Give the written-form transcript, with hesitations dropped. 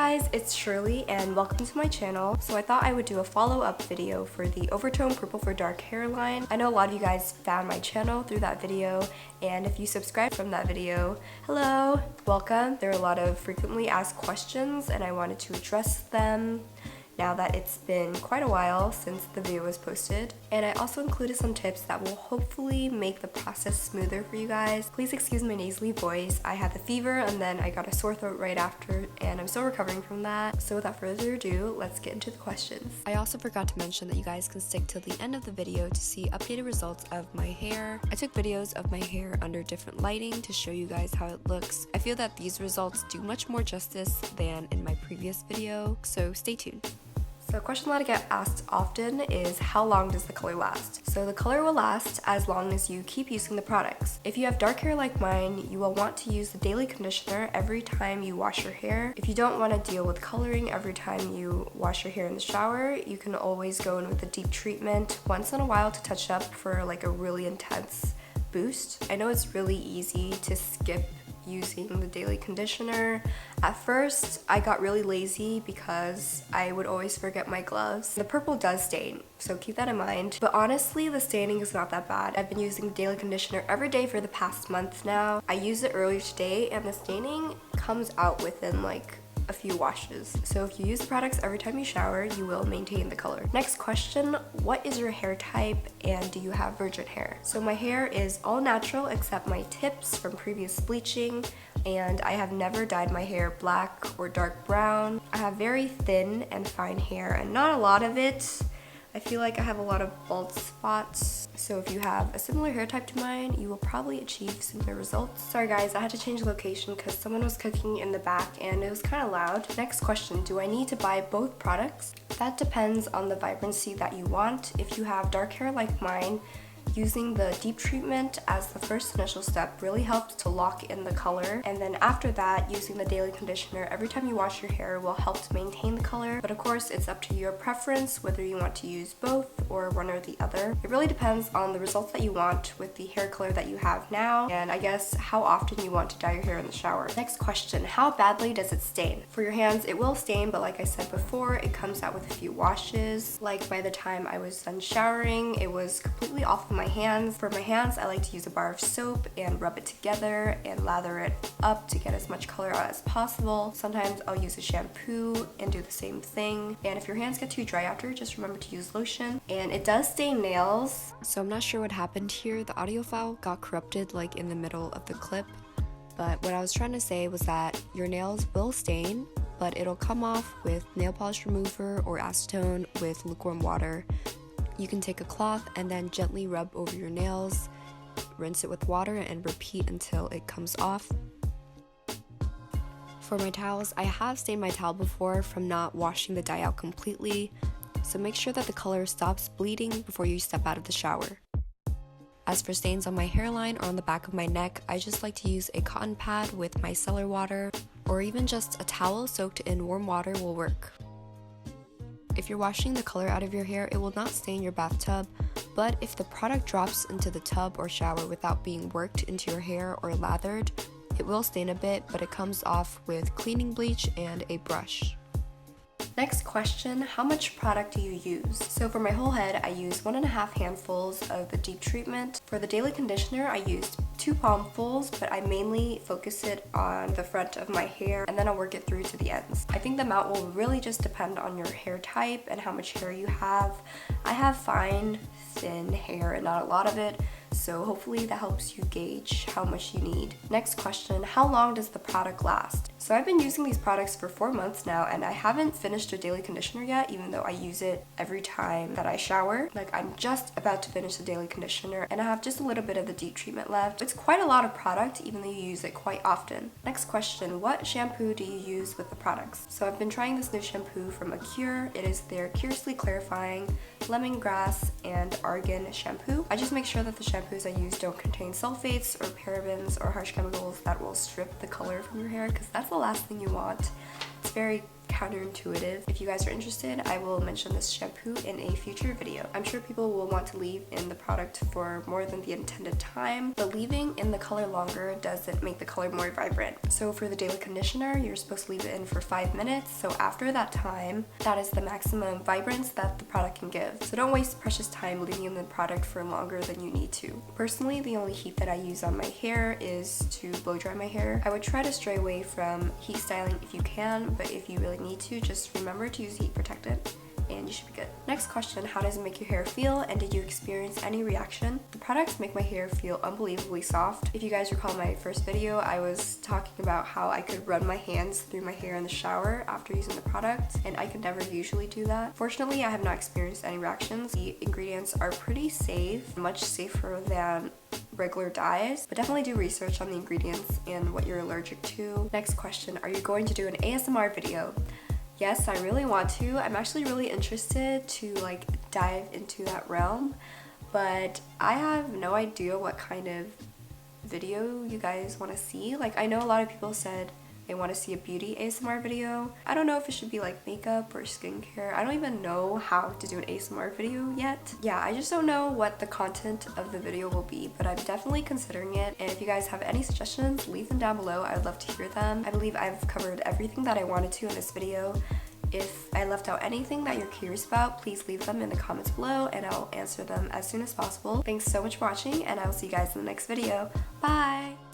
guys, it's Shirley and welcome to my channel. So I thought I would do a follow-up video for the Overtone Purple for Dark hairline. I know a lot of you guys found my channel through that video, and if you subscribed from that video, hello, welcome. There are a lot of frequently asked questions and I wanted to address them now that it's been quite a while since the video was posted. And I also included some tips that will hopefully make the process smoother for you guys. Please excuse my nasally voice. I had the fever and then I got a sore throat right after, and I'm still recovering from that. So without further ado, let's get into the questions. I also forgot to mention that you guys can stick till the end of the video to see updated results of my hair. I took videos of my hair under different lighting to show you guys how it looks. I feel that these results do much more justice than in my previous video, so stay tuned. So a question that I get asked often is, how long does the color last? So the color will last as long as you keep using the products. If you have dark hair like mine, you will want to use the daily conditioner every time you wash your hair. If you don't want to deal with coloring every time you wash your hair in the shower, you can always go in with a deep treatment once in a while to touch up for like a really intense boost. I know it's really easy to skip using the daily conditioner. At first, I got really lazy because I would always forget my gloves. The purple does stain, so keep that in mind. But honestly, the staining is not that bad. I've been using daily conditioner every day for the past month now. I used it earlier today and the staining comes out within like a few washes. So if you use the products every time you shower, you will maintain the color. Next question, what is your hair type and do you have virgin hair? So my hair is all natural except my tips from previous bleaching, and I have never dyed my hair black or dark brown. I have very thin and fine hair and not a lot of it. I feel like I have a lot of bald spots. So if you have a similar hair type to mine, you will probably achieve similar results. Sorry guys, I had to change location because someone was cooking in the back and it was kind of loud. Next question, do I need to buy both products? That depends on the vibrancy that you want. If you have dark hair like mine, using the deep treatment as the first initial step really helps to lock in the color, and then after that, using the daily conditioner every time you wash your hair will help to maintain the color. But of course, it's up to your preference whether you want to use both or one or the other. It really depends on the results that you want with the hair color that you have now, and I guess how often you want to dye your hair in the shower. Next question, how badly does it stain? For your hands, it will stain, but like I said before, it comes out with a few washes. Like by the time I was done showering, it was completely off of my hands. For my hands, I like to use a bar of soap and rub it together and lather it up to get as much color out as possible. Sometimes I'll use a shampoo and do the same thing. And if your hands get too dry after, just remember to use lotion. And it does stain nails. So I'm not sure what happened here. The audio file got corrupted like in the middle of the clip. But what I was trying to say was that your nails will stain, but it'll come off with nail polish remover or acetone with lukewarm water. You can take a cloth and then gently rub over your nails, rinse it with water, and repeat until it comes off. For my towels, I have stained my towel before from not washing the dye out completely, so make sure that the color stops bleeding before you step out of the shower. As for stains on my hairline or on the back of my neck, I just like to use a cotton pad with micellar water, or even just a towel soaked in warm water will work. If you're washing the color out of your hair, it will not stain your bathtub, but if the product drops into the tub or shower without being worked into your hair or lathered, it will stain a bit, but it comes off with cleaning bleach and a brush. Next question, how much product do you use? So for my whole head, I use 1.5 handfuls of the deep treatment. For the daily conditioner, I used 2 palmfuls, but I mainly focus it on the front of my hair and then I'll work it through to the ends. I think the amount will really just depend on your hair type and how much hair you have. I have fine, thin hair and not a lot of it, so hopefully that helps you gauge how much you need. Next question, how long does the product last? So I've been using these products for 4 months now and I haven't finished a daily conditioner yet, even though I use it every time that I shower. Like I'm just about to finish the daily conditioner and I have just a little bit of the deep treatment left. It's quite a lot of product even though you use it quite often. Next question, what shampoo do you use with the products? So I've been trying this new shampoo from Acure. It is their Curiously Clarifying Lemongrass and Argan shampoo. I just make sure that the shampoos I use don't contain sulfates or parabens or harsh chemicals that will strip the color from your hair, because that's the last thing you want. It's very counterintuitive. If you guys are interested, I will mention this shampoo in a future video. I'm sure people will want to leave in the product for more than the intended time, but leaving in the color longer doesn't make the color more vibrant. So for the daily conditioner, you're supposed to leave it in for 5 minutes. So after that time, that is the maximum vibrance that the product can give. So don't waste precious time leaving in the product for longer than you need to. Personally, the only heat that I use on my hair is to blow dry my hair. I would try to stray away from heat styling if you can, but if you really need to, just remember to use heat protectant and you should be good. Next question, how does it make your hair feel and did you experience any reaction? The products make my hair feel unbelievably soft. If you guys recall my first video, I was talking about how I could run my hands through my hair in the shower after using the product, and I could never usually do that. Fortunately, I have not experienced any reactions. The ingredients are pretty safe, much safer than regular dyes, but definitely do research on the ingredients and what you're allergic to. Next question, are you going to do an ASMR video? Yes, I really want to. I'm actually really interested to like dive into that realm, but I have no idea what kind of video you guys want to see. Like, I know a lot of people said they want to see a beauty ASMR video. I don't know if it should be like makeup or skincare. I don't even know how to do an ASMR video yet. Yeah, I just don't know what the content of the video will be, but I'm definitely considering it. And if you guys have any suggestions, leave them down below. I would love to hear them. I believe I've covered everything that I wanted to in this video. If I left out anything that you're curious about, please leave them in the comments below and I'll answer them as soon as possible. Thanks so much for watching and I will see you guys in the next video. Bye!